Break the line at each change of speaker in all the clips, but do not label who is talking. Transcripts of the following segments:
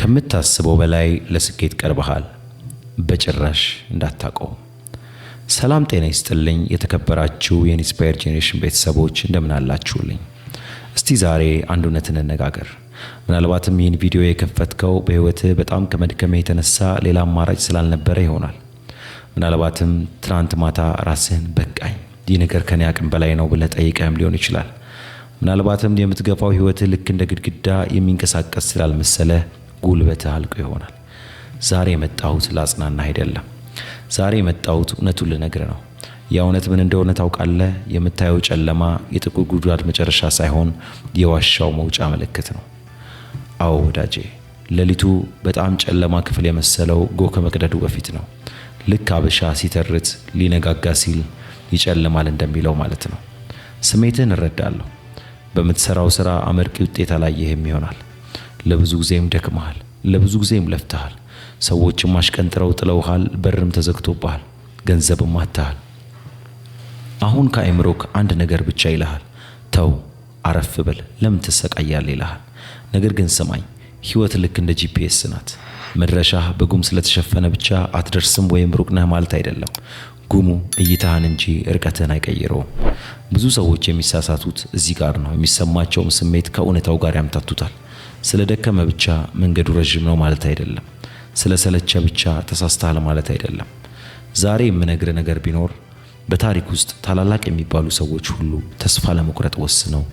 ከምታስበው በላይ ለስኬት ቀርበሃል። በጭራሽ እንዳታቆም። ሰላም ጤና ይስጥልኝ የተከበራችሁ የኢንስፓየር ጄኔሬሽን ቤተሰቦች እንደምን አላችሁልኝ? እስቲ ዛሬ አንድ እውነት እንነጋገር። ምናልባትም ይህን ቪዲዮ የከፈትከው በህይወትህ በጣም ከመድከም የተነሳ ሌላ አማራጭ ስላልነበረ ይሆናል። ምናልባትም ትናንት ማታ ራስህን በቃኝ፣ ይህ ነገር ከኔ አቅም በላይ ነው ብለህ ጠይቀህም ሊሆን ይችላል። ምናልባትም የምትገፋው ህይወትህ ልክ እንደ ግድግዳ የሚንቀሳቀስ ስላልመሰለ ጉልበትህ አልቆ ይሆናል። ዛሬ የመጣሁት ላጽናና አይደለም። ዛሬ የመጣሁት እውነቱን ልነግርህ ነው። ያ እውነት ምን እንደሆነ ታውቃለህ? የምታየው ጨለማ የጥቁር ጉድጓድ መጨረሻ ሳይሆን የዋሻው መውጫ ምልክት ነው። አዎ ወዳጄ፣ ሌሊቱ በጣም ጨለማ ክፍል የመሰለው ጎህ ከመቅደዱ በፊት ነው። ልክ አበሻ ሲተርት ሊነጋጋ ሲል ይጨልማል እንደሚለው ማለት ነው። ስሜትህን እረዳለሁ። በምትሰራው ስራ አመርቂ ውጤት አላየህም ይሆናል። ለብዙ ጊዜም ደክመሃል፣ ለብዙ ጊዜም ለፍተሃል። ሰዎችም አሽቀንጥረው ጥለውሃል፣ በርም ተዘግቶብሃል፣ ገንዘብም አጥተሃል። አሁን ከአእምሮክ አንድ ነገር ብቻ ይልሃል፣ ተው፣ አረፍ በል፣ ለምን ትሰቃያለህ ይልሃል። ነገር ግን ስማኝ፣ ህይወት ልክ እንደ ጂፒኤስ ናት። መድረሻህ በጉም ስለተሸፈነ ብቻ አትደርስም ወይም ሩቅ ነህ ማለት አይደለም። ጉሙ እይታህን እንጂ ርቀትህን አይቀይረውም። ብዙ ሰዎች የሚሳሳቱት እዚህ ጋር ነው። የሚሰማቸውም ስሜት ከእውነታው ጋር ያምታቱታል። ስለደከመ ብቻ መንገዱ ረዥም ነው ማለት አይደለም። ስለሰለቸ ብቻ ተሳስተሃል ማለት አይደለም። ዛሬ የምነግርህ ነገር ቢኖር በታሪክ ውስጥ ታላላቅ የሚባሉ ሰዎች ሁሉ ተስፋ ለመቁረጥ ወስነው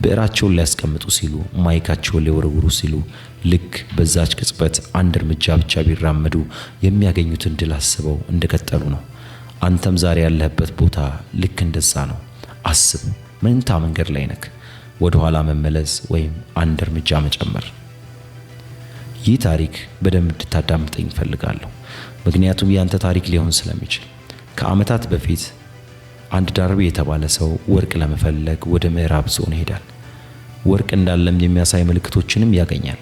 ብዕራቸውን ሊያስቀምጡ ሲሉ፣ ማይካቸውን ሊወረውሩ ሲሉ ልክ በዛች ቅጽበት አንድ እርምጃ ብቻ ቢራመዱ የሚያገኙትን ድል አስበው እንደቀጠሉ ነው። አንተም ዛሬ ያለህበት ቦታ ልክ እንደዛ ነው። አስብ፣ መንታ መንገድ ላይ ነህ። ወደ ኋላ መመለስ ወይም አንድ እርምጃ መጨመር። ይህ ታሪክ በደንብ እንድታዳምጠኝ እፈልጋለሁ፣ ምክንያቱም ያንተ ታሪክ ሊሆን ስለሚችል። ከዓመታት በፊት አንድ ዳርቢ የተባለ ሰው ወርቅ ለመፈለግ ወደ ምዕራብ ዞን ይሄዳል። ወርቅ እንዳለም የሚያሳይ ምልክቶችንም ያገኛል።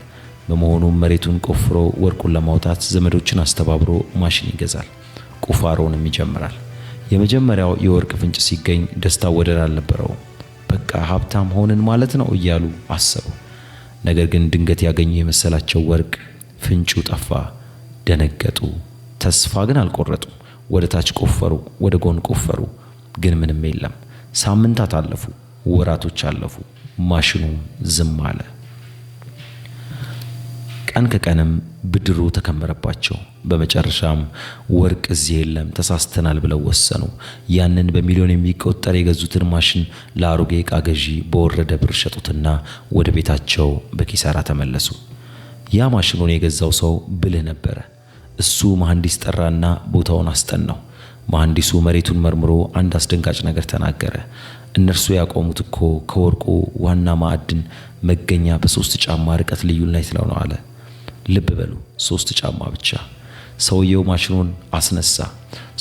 በመሆኑም መሬቱን ቆፍሮ ወርቁን ለማውጣት ዘመዶችን አስተባብሮ ማሽን ይገዛል። ቁፋሮንም ይጀምራል። የመጀመሪያው የወርቅ ፍንጭ ሲገኝ ደስታው ወደር አልነበረውም። በቃ ሀብታም ሆንን ማለት ነው እያሉ አሰቡ። ነገር ግን ድንገት ያገኙ የመሰላቸው ወርቅ ፍንጩ ጠፋ። ደነገጡ። ተስፋ ግን አልቆረጡም። ወደ ታች ቆፈሩ፣ ወደ ጎን ቆፈሩ፣ ግን ምንም የለም። ሳምንታት አለፉ፣ ወራቶች አለፉ። ማሽኑም ዝም አለ። ቀን ከቀንም ብድሩ ተከመረባቸው። በመጨረሻም ወርቅ እዚህ የለም፣ ተሳስተናል ብለው ወሰኑ። ያንን በሚሊዮን የሚቆጠር የገዙትን ማሽን ለአሮጌ ዕቃ ገዢ በወረደ ብር ሸጡትና ወደ ቤታቸው በኪሳራ ተመለሱ። ያ ማሽኑን የገዛው ሰው ብልህ ነበረ። እሱ መሐንዲስ ጠራና ቦታውን አስጠናው። መሐንዲሱ መሬቱን መርምሮ አንድ አስደንጋጭ ነገር ተናገረ። እነርሱ ያቆሙት እኮ ከወርቁ ዋና ማዕድን መገኛ በ3 ጫማ ርቀት ልዩነት ነው አለ። ልብ በሉ፣ 3 ጫማ ብቻ። ሰውየው ማሽኑን አስነሳ።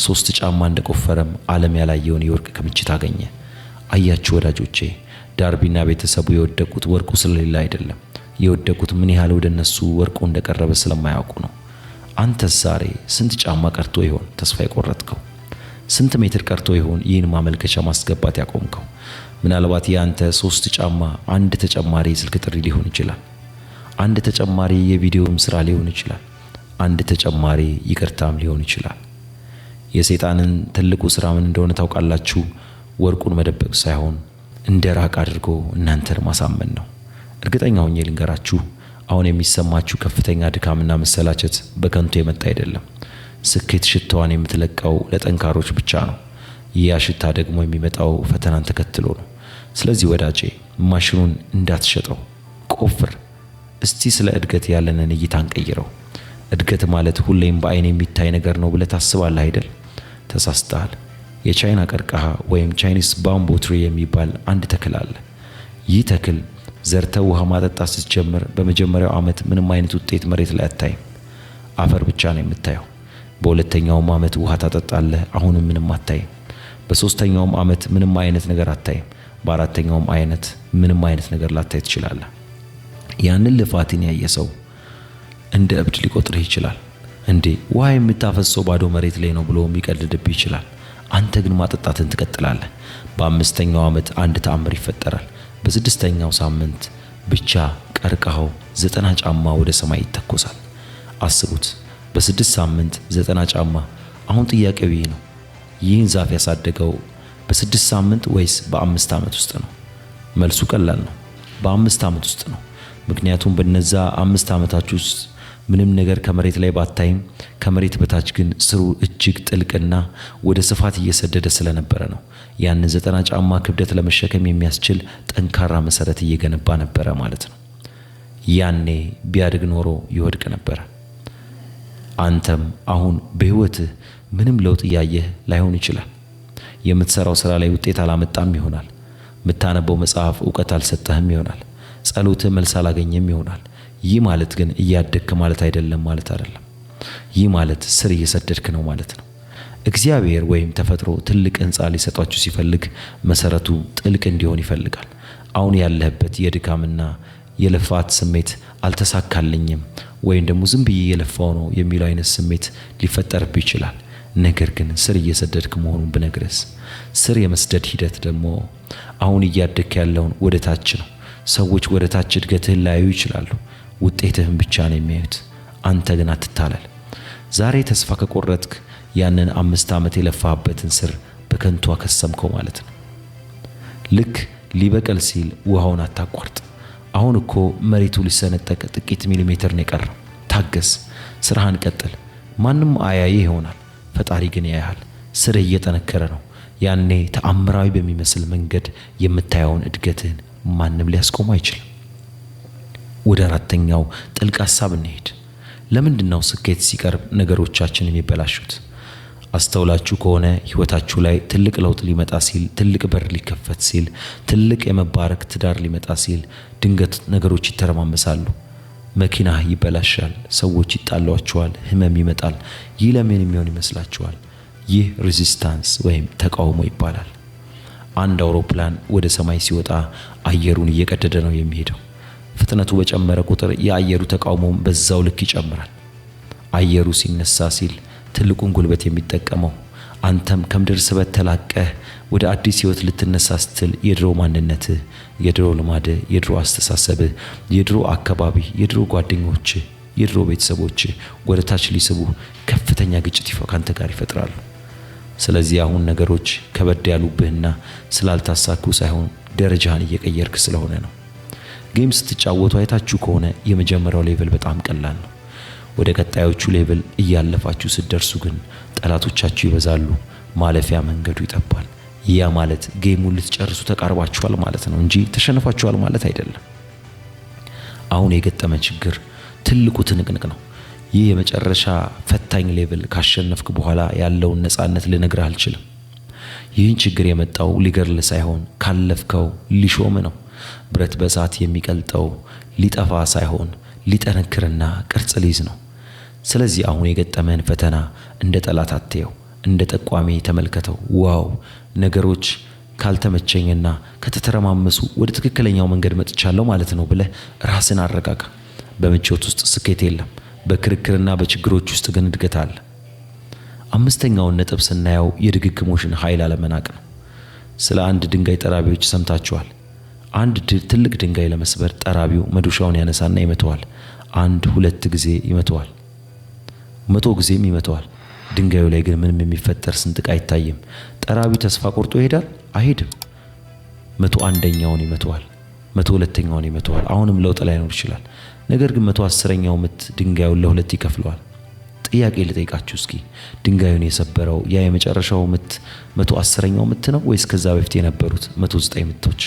3 ጫማ እንደቆፈረም ዓለም ያላየውን የወርቅ ክምችት አገኘ። አያችሁ ወዳጆቼ፣ ዳርቢና ቤተሰቡ የወደቁት ወርቁ ስለሌለ አይደለም። የወደቁት ምን ያህል ወደ እነሱ ወርቁ እንደቀረበ ስለማያውቁ ነው። አንተስ ዛሬ ስንት ጫማ ቀርቶ ይሆን ተስፋ የቆረጥከው? ስንት ሜትር ቀርቶ ይሆን ይህን ማመልከቻ ማስገባት ያቆምከው? ምናልባት ያንተ 3 ጫማ አንድ ተጨማሪ የስልክ ጥሪ ሊሆን ይችላል። አንድ ተጨማሪ የቪዲዮም ስራ ሊሆን ይችላል። አንድ ተጨማሪ ይቅርታም ሊሆን ይችላል። የሰይጣንን ትልቁ ስራ ምን እንደሆነ ታውቃላችሁ? ወርቁን መደበቅ ሳይሆን እንደ ራቅ አድርጎ እናንተን ማሳመን ነው። እርግጠኛ ሆኜ ልንገራችሁ፣ አሁን የሚሰማችሁ ከፍተኛ ድካምና መሰላቸት በከንቱ የመጣ አይደለም። ስኬት ሽታዋን የምትለቀው ለጠንካሮች ብቻ ነው። ያ ሽታ ደግሞ የሚመጣው ፈተናን ተከትሎ ነው። ስለዚህ ወዳጄ፣ ማሽኑን እንዳትሸጠው፣ ቆፍር። እስቲ ስለ እድገት ያለንን እይታ እንቀይረው። እድገት ማለት ሁሌም በአይን የሚታይ ነገር ነው ብለህ ታስባለህ አይደል? ተሳስተሃል። የቻይና ቀርከሃ ወይም ቻይኒስ ባምቡ ትሪ የሚባል አንድ ተክል አለ። ይህ ተክል ዘርተህ ውሃ ማጠጣት ስትጀምር በመጀመሪያው ዓመት ምንም አይነት ውጤት መሬት ላይ አታይም። አፈር ብቻ ነው የምታየው። በሁለተኛውም ዓመት ውሃ ታጠጣለህ፣ አሁንም ምንም አታይም። በሶስተኛውም ዓመት ምንም አይነት ነገር አታይም። በአራተኛውም አይነት ምንም አይነት ነገር ላታይ ትችላለህ። ያንን ልፋትን ያየ ሰው እንደ እብድ ሊቆጥርህ ይችላል። እንዴ ውሃ የምታፈሰው ባዶ መሬት ላይ ነው ብሎ የሚቀልድብህ ይችላል። አንተ ግን ማጠጣትን ትቀጥላለህ። በ5ኛው ዓመት አንድ ተአምር ይፈጠራል። በ6ኛው ሳምንት ብቻ ቀርቀሃው 90 ጫማ ወደ ሰማይ ይተኮሳል። አስቡት፣ በ6 ሳምንት 90 ጫማ። አሁን ጥያቄው ይህ ነው፣ ይህን ዛፍ ያሳደገው በ6 ሳምንት ወይስ በ5 ዓመት ውስጥ ነው? መልሱ ቀላል ነው፣ በ5 ዓመት ውስጥ ነው። ምክንያቱም በነዛ 5 ዓመታት ውስጥ ምንም ነገር ከመሬት ላይ ባታይም ከመሬት በታች ግን ስሩ እጅግ ጥልቅና ወደ ስፋት እየሰደደ ስለነበረ ነው። ያንን 90 ጫማ ክብደት ለመሸከም የሚያስችል ጠንካራ መሰረት እየገነባ ነበረ ማለት ነው። ያኔ ቢያድግ ኖሮ ይወድቅ ነበረ። አንተም አሁን በህይወትህ ምንም ለውጥ እያየህ ላይሆን ይችላል። የምትሰራው ስራ ላይ ውጤት አላመጣም ይሆናል። የምታነበው መጽሐፍ ዕውቀት አልሰጠህም ይሆናል። ጸሎትህ መልስ አላገኘም ይሆናል። ይህ ማለት ግን እያደግክ ማለት አይደለም ማለት አይደለም። ይህ ማለት ስር እየሰደድክ ነው ማለት ነው። እግዚአብሔር ወይም ተፈጥሮ ትልቅ ህንፃ ሊሰጣችሁ ሲፈልግ መሰረቱ ጥልቅ እንዲሆን ይፈልጋል። አሁን ያለህበት የድካምና የልፋት ስሜት አልተሳካልኝም ወይም ደግሞ ዝም ብዬ የለፋው ነው የሚለው አይነት ስሜት ሊፈጠርብህ ይችላል። ነገር ግን ስር እየሰደድክ መሆኑን ብነግርስ? ስር የመስደድ ሂደት ደግሞ አሁን እያደግክ ያለውን ወደ ታች ነው። ሰዎች ወደ ታች እድገትህን ላያዩ ይችላሉ፣ ውጤትህን ብቻ ነው የሚያዩት። አንተ ግን አትታለል። ዛሬ ተስፋ ከቆረጥክ ያንን 5 ዓመት የለፋህበትን ስር በከንቱ አከሰምከው ማለት ነው። ልክ ሊበቀል ሲል ውሃውን አታቋርጥ። አሁን እኮ መሬቱ ሊሰነጠቅ ጥቂት ሚሊሜትር ነው የቀረው። ታገስ፣ ስራህን ቀጥል። ማንም አያይህ ይሆናል፣ ፈጣሪ ግን ያያል። ስርህ እየጠነከረ ነው። ያኔ ተአምራዊ በሚመስል መንገድ የምታየውን እድገትህን ማንም ሊያስቆም አይችልም። ወደ አራተኛው ጥልቅ ሐሳብ እንሄድ። ለምንድነው ስኬት ሲቀርብ ነገሮቻችን የሚበላሹት? አስተውላችሁ ከሆነ ህይወታችሁ ላይ ትልቅ ለውጥ ሊመጣ ሲል፣ ትልቅ በር ሊከፈት ሲል፣ ትልቅ የመባረክ ትዳር ሊመጣ ሲል ድንገት ነገሮች ይተረማመሳሉ። መኪና ይበላሻል፣ ሰዎች ይጣሏቸዋል፣ ህመም ይመጣል። ይህ ለምን የሚሆን ይመስላችኋል? ይህ ሬዚስታንስ ወይም ተቃውሞ ይባላል። አንድ አውሮፕላን ወደ ሰማይ ሲወጣ አየሩን እየቀደደ ነው የሚሄደው። ፍጥነቱ በጨመረ ቁጥር የአየሩ ተቃውሞም በዛው ልክ ይጨምራል። አየሩ ሲነሳ ሲል ትልቁን ጉልበት የሚጠቀመው አንተም ከምድር ስበት ተላቀህ ወደ አዲስ ህይወት ልትነሳ ስትል የድሮ ማንነትህ፣ የድሮ ልማድህ፣ የድሮ አስተሳሰብህ፣ የድሮ አካባቢ፣ የድሮ ጓደኞች፣ የድሮ ቤተሰቦች ወደ ታች ሊስቡ ከፍተኛ ግጭት ካንተ ጋር ይፈጥራሉ። ስለዚህ አሁን ነገሮች ከበድ ያሉብህና ስላልታሳኩ ሳይሆን ደረጃህን እየቀየርክ ስለሆነ ነው። ጌም ስትጫወቱ አይታችሁ ከሆነ የመጀመሪያው ሌቭል በጣም ቀላል ነው። ወደ ቀጣዮቹ ሌቭል እያለፋችሁ ስትደርሱ ግን ጠላቶቻችሁ ይበዛሉ፣ ማለፊያ መንገዱ ይጠባል። ያ ማለት ጌሙን ልትጨርሱ ተቃርባችኋል ማለት ነው እንጂ ተሸንፋችኋል ማለት አይደለም። አሁን የገጠመ ችግር ትልቁ ትንቅንቅ ነው። ይህ የመጨረሻ ፈታኝ ሌቭል ካሸነፍክ በኋላ ያለውን ነፃነት ልነግርህ አልችልም። ይህን ችግር የመጣው ሊገርል ሳይሆን ካለፍከው ሊሾም ነው። ብረት በእሳት የሚቀልጠው ሊጠፋ ሳይሆን ሊጠነክርና ቅርጽ ሊይዝ ነው። ስለዚህ አሁን የገጠመን ፈተና እንደ ጠላት አትየው፣ እንደ ጠቋሚ ተመልከተው። ዋው ነገሮች ካልተመቸኝና ከተተረማመሱ ወደ ትክክለኛው መንገድ መጥቻለሁ ማለት ነው ብለህ ራስን አረጋጋ። በምቾት ውስጥ ስኬት የለም፣ በክርክርና በችግሮች ውስጥ ግን እድገት አለ። አምስተኛውን ነጥብ ስናየው የድግግሞሽን ኃይል አለመናቅ ነው። ስለ አንድ ድንጋይ ጠራቢዎች ሰምታችኋል። አንድ ትልቅ ድንጋይ ለመስበር ጠራቢው መዶሻውን ያነሳና ይመተዋል። 1-2 ጊዜ ይመተዋል፣ 100 ጊዜም ይመተዋል። ድንጋዩ ላይ ግን ምንም የሚፈጠር ስንጥቅ አይታይም። ጠራቢው ተስፋ ቆርጦ ይሄዳል? አይሄድም። 101ኛውን ይመተዋል፣ 102ኛውን ይመተዋል። አሁንም ለውጥ ላይኖር ይችላል። ነገር ግን 110ኛው ምት ድንጋዩን ለሁለት ይከፍለዋል። ጥያቄ ልጠይቃችሁ እስኪ፣ ድንጋዩን የሰበረው ያ የመጨረሻው ምት 110ኛው ምት ነው ወይስ ከዛ በፊት የነበሩት 109 ምቶች?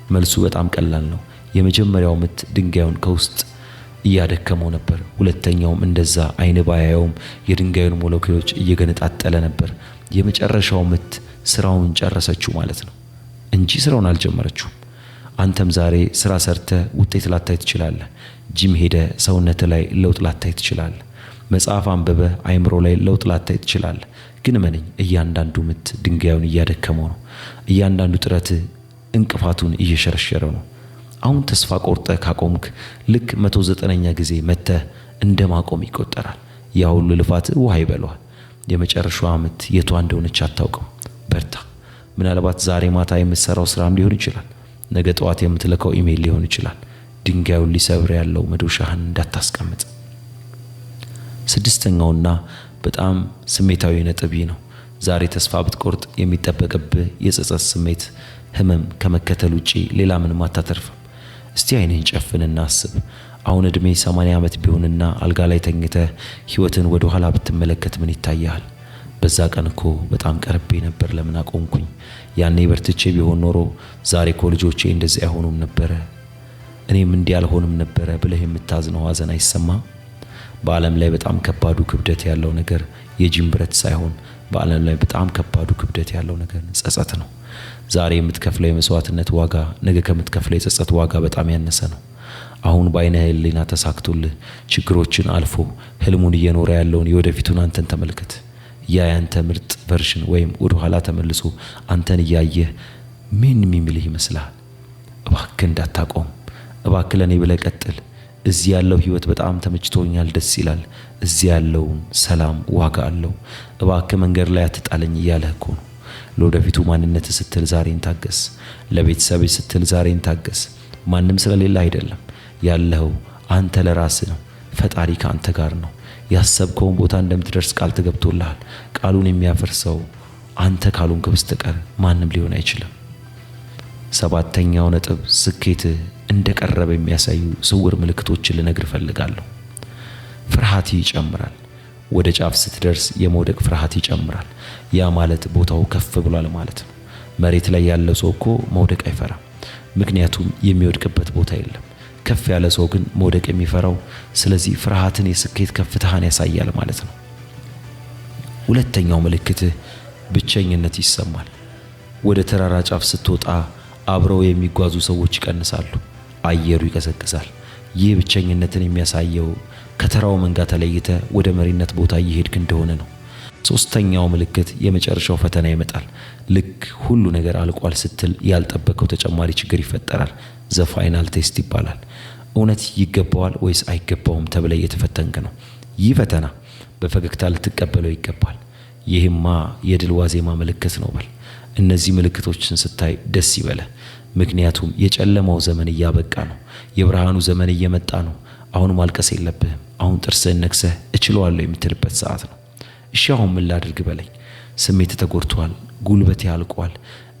መልሱ በጣም ቀላል ነው። የመጀመሪያው ምት ድንጋዩን ከውስጥ እያደከመው ነበር። ሁለተኛውም እንደዛ አይን ባያየውም የድንጋዩን ሞለኪውሎች እየገነጣጠለ ነበር። የመጨረሻው ምት ስራውን ጨረሰችው ማለት ነው እንጂ ስራውን አልጀመረችውም። አንተም ዛሬ ስራ ሰርተ ውጤት ላታይ ትችላለህ። ጂም ሄደ ሰውነት ላይ ለውጥ ላታይ ትችላለህ። መጽሐፍ አንብበ አይምሮ ላይ ለውጥ ላታይ ትችላለህ። ግን እመነኝ፣ እያንዳንዱ ምት ድንጋዩን እያደከመው ነው። እያንዳንዱ ጥረት እንቅፋቱን እየሸረሸረው ነው። አሁን ተስፋ ቆርጠ ካቆምክ ልክ 109ኛ ጊዜ መተህ እንደማቆም ይቆጠራል። ያ ሁሉ ልፋት ውሃ ይበላዋል። የመጨረሻው ምት የቷ እንደሆነች አታውቅም። በርታ። ምናልባት ዛሬ ማታ የምትሰራው ስራም ሊሆን ይችላል። ነገ ጠዋት የምትልከው ኢሜል ሊሆን ይችላል። ድንጋዩን ሊሰብር ያለው መዶሻህን እንዳታስቀምጥ። ስድስተኛውና በጣም ስሜታዊ ነጥብ ነው። ዛሬ ተስፋ ብትቆርጥ የሚጠበቅብህ የጸጸት ስሜት፣ ህመም ከመከተል ውጪ ሌላ ምንም አታተርፍም። እስቲ ዓይንህን ጨፍንና አስብ። አሁን እድሜ 80 ዓመት ቢሆንና አልጋ ላይ ተኝተህ ህይወትን ወደ ኋላ ብትመለከት ምን ይታያል? በዛ ቀን እኮ በጣም ቀርቤ ነበር፣ ለምን አቆምኩኝ? ያኔ በርትቼ ቢሆን ኖሮ ዛሬ እኮ ልጆቼ እንደዚህ አይሆኑም ነበረ፣ እኔም እንዲህ አልሆንም ነበረ ብለህ የምታዝነው ሐዘን አይሰማም? በዓለም ላይ በጣም ከባዱ ክብደት ያለው ነገር የጂም ብረት ሳይሆን በዓለም ላይ በጣም ከባዱ ክብደት ያለው ነገር ጸጸት ነው። ዛሬ የምትከፍለው የመስዋዕትነት ዋጋ ነገ ከምትከፍለው የጸጸት ዋጋ በጣም ያነሰ ነው። አሁን በዓይነ ህሊና ተሳክቶልህ ችግሮችን አልፎ ህልሙን እየኖረ ያለውን የወደፊቱን አንተን ተመልከት። ያ ያንተ ምርጥ ቨርዥን ወይም ወደ ኋላ ተመልሶ አንተን እያየህ ምን የሚልህ ይመስልሃል? እባክህ እንዳታቆም፣ እባክህ ለኔ ብለህ ቀጥል። እዚህ ያለው ህይወት በጣም ተመችቶኛል፣ ደስ ይላል። እዚህ ያለው ሰላም ዋጋ አለው። እባክህ መንገድ ላይ አትጣለኝ እያለህ እኮ ነው። ለወደፊቱ ማንነት ስትል ዛሬን ታገስ። ለቤተሰብ ስትል ዛሬን ታገስ። ማንም ስለሌለ አይደለም ያለው፣ አንተ ለራስህ ነው። ፈጣሪ ከአንተ ጋር ነው። ያሰብከውን ቦታ እንደምትደርስ ቃል ተገብቶልሃል። ቃሉን የሚያፈርሰው አንተ ካልሆንክ በስተቀር ማንም ሊሆን አይችልም። ሰባተኛው ነጥብ ስኬትህ እንደቀረበ የሚያሳዩ ስውር ምልክቶችን ልነግር እፈልጋለሁ። ፍርሃት ይጨምራል። ወደ ጫፍ ስትደርስ የመውደቅ ፍርሃት ይጨምራል። ያ ማለት ቦታው ከፍ ብሏል ማለት ነው። መሬት ላይ ያለ ሰው እኮ መውደቅ አይፈራም፣ ምክንያቱም የሚወድቅበት ቦታ የለም። ከፍ ያለ ሰው ግን መውደቅ የሚፈራው። ስለዚህ ፍርሃትን የስኬት ከፍታህን ያሳያል ማለት ነው። ሁለተኛው ምልክትህ ብቸኝነት ይሰማል። ወደ ተራራ ጫፍ ስትወጣ አብረው የሚጓዙ ሰዎች ይቀንሳሉ፣ አየሩ ይቀዘቅዛል። ይህ ብቸኝነትን የሚያሳየው ከተራው መንጋ ተለይተ ወደ መሪነት ቦታ እየሄድክ እንደሆነ ነው። ሶስተኛው ምልክት የመጨረሻው ፈተና ይመጣል። ልክ ሁሉ ነገር አልቋል ስትል ያልጠበቀው ተጨማሪ ችግር ይፈጠራል። ዘ ፋይናል ቴስት ይባላል። እውነት ይገባዋል ወይስ አይገባውም ተብለ እየተፈተንክ ነው። ይህ ፈተና በፈገግታ ልትቀበለው ይገባል። ይህማ የድል ዋዜማ ምልክት ነው በል። እነዚህ ምልክቶችን ስታይ ደስ ይበለ፣ ምክንያቱም የጨለማው ዘመን እያበቃ ነው። የብርሃኑ ዘመን እየመጣ ነው። አሁን ማልቀስ የለብህም። አሁን ጥርስህን ነክሰህ እችለዋለሁ የምትልበት ሰዓት ነው። እሺ አሁን ምን ላድርግ በለኝ። ስሜት ተጎድቷል፣ ጉልበቴ አልቋል።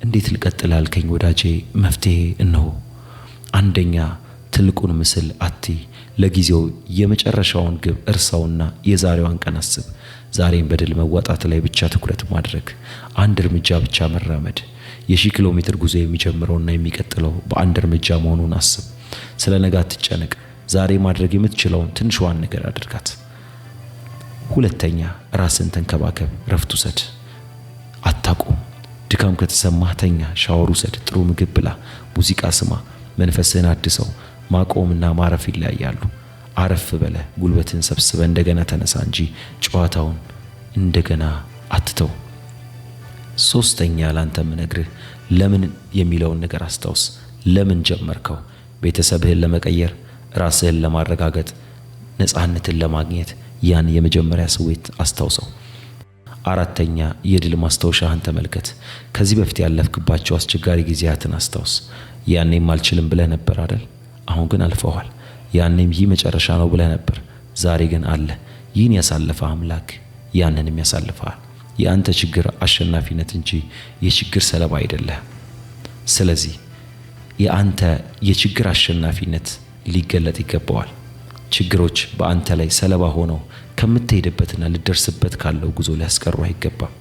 እንዴት ልቀጥል አልከኝ ወዳጄ? መፍትሄ እነሆ። አንደኛ ትልቁን ምስል አትይ። ለጊዜው የመጨረሻውን ግብ እርሳውና የዛሬዋን ቀን አስብ። ዛሬን በድል መዋጣት ላይ ብቻ ትኩረት ማድረግ፣ አንድ እርምጃ ብቻ መራመድ። የ1000 ኪሎ ሜትር ጉዞ የሚጀምረውና የሚቀጥለው በአንድ እርምጃ መሆኑን አስብ። ስለ ነገ አትጨነቅ። ዛሬ ማድረግ የምትችለውን ትንሿን ነገር አድርጋት። ሁለተኛ ራስን ተንከባከብ፣ ረፍት ውሰድ፣ አታቁም። ድካም ከተሰማህ ተኛ፣ ሻወር ውሰድ፣ ጥሩ ምግብ ብላ፣ ሙዚቃ ስማ፣ መንፈስህን አድሰው። ማቆምና ማረፍ ይለያያሉ። አረፍ በለ፣ ጉልበትን ሰብስበ እንደገና ተነሳ እንጂ ጨዋታውን እንደገና አትተው። ሶስተኛ ላንተ ምነግርህ ለምን የሚለውን ነገር አስታውስ። ለምን ጀመርከው? ቤተሰብህን ለመቀየር፣ ራስህን ለማረጋገጥ፣ ነፃነትን ለማግኘት። ያን የመጀመሪያ ስዌት አስታውሰው። አራተኛ የድል ማስታወሻህን ተመልከት። ከዚህ በፊት ያለፍክባቸው አስቸጋሪ ጊዜያትን አስታውስ። ያኔም አልችልም ብለህ ነበር አይደል? አሁን ግን አልፈዋል። ያኔም ይህ መጨረሻ ነው ብለህ ነበር። ዛሬ ግን አለ። ይህን ያሳለፈ አምላክ ያንንም ያሳልፈዋል። የአንተ ችግር አሸናፊነት እንጂ የችግር ሰለባ አይደለህም። ስለዚህ የአንተ የችግር አሸናፊነት ሊገለጥ ይገባዋል። ችግሮች በአንተ ላይ ሰለባ ሆነው ከምትሄድበትና ልደርስበት ካለው ጉዞ ሊያስቀሩ አይገባም።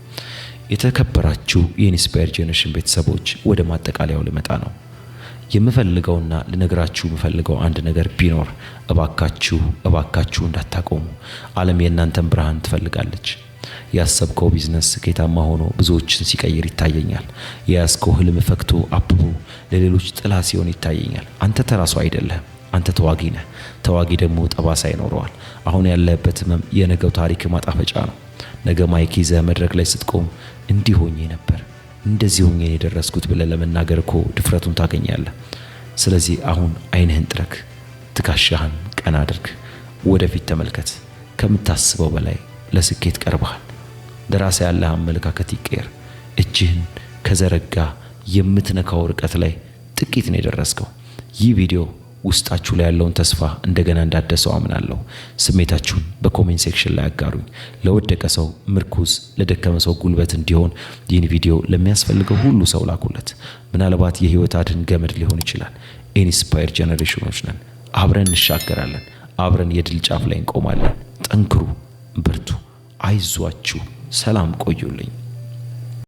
የተከበራችሁ የኢንስፓየር ጄኔሬሽን ቤተሰቦች ወደ ማጠቃለያው ልመጣ ነው። የምፈልገውና ልነግራችሁ የምፈልገው አንድ ነገር ቢኖር እባካችሁ እንዳታቆሙ። ዓለም የእናንተን ብርሃን ትፈልጋለች። ያሰብከው ቢዝነስ ስኬታማ ሆኖ ብዙዎችን ሲቀይር ይታየኛል። የያዝከው ህልም ፈክቶ አብቦ ለሌሎች ጥላ ሲሆን ይታየኛል። አንተ ተራሱ አይደለህም። አንተ ተዋጊ ነህ። ተዋጊ ደግሞ ጠባሳ ይኖረዋል። አሁን ያለህበት ህመም የነገው ታሪክ ማጣፈጫ ነው። ነገ ማይክ ይዘህ መድረክ ላይ ስትቆም እንዲህ ሆኜ ነበር፣ እንደዚህ ሆኜ የደረስኩት ብለህ ለመናገር እኮ ድፍረቱን ታገኛለህ። ስለዚህ አሁን ዓይንህን ጥረግ፣ ትከሻህን ቀና አድርግ፣ ወደፊት ተመልከት። ከምታስበው በላይ ለስኬት ቀርበሃል። ለራስህ ያለህ አመለካከት ይቀየር። እጅህን ከዘረጋ የምትነካው ርቀት ላይ ጥቂት ነው የደረስከው። ይህ ቪዲዮ ውስጣችሁ ላይ ያለውን ተስፋ እንደገና እንዳደሰው አምናለሁ። ስሜታችሁን በኮሜንት ሴክሽን ላይ አጋሩኝ። ለወደቀ ሰው ምርኩዝ፣ ለደከመ ሰው ጉልበት እንዲሆን ይህን ቪዲዮ ለሚያስፈልገው ሁሉ ሰው ላኩለት። ምናልባት የህይወት አድን ገመድ ሊሆን ይችላል። ኢንስፓየር ጄኔሬሽኖች ነን። አብረን እንሻገራለን። አብረን የድል ጫፍ ላይ እንቆማለን። ጠንክሩ፣ በርቱ፣ አይዟችሁ። ሰላም ቆዩልኝ።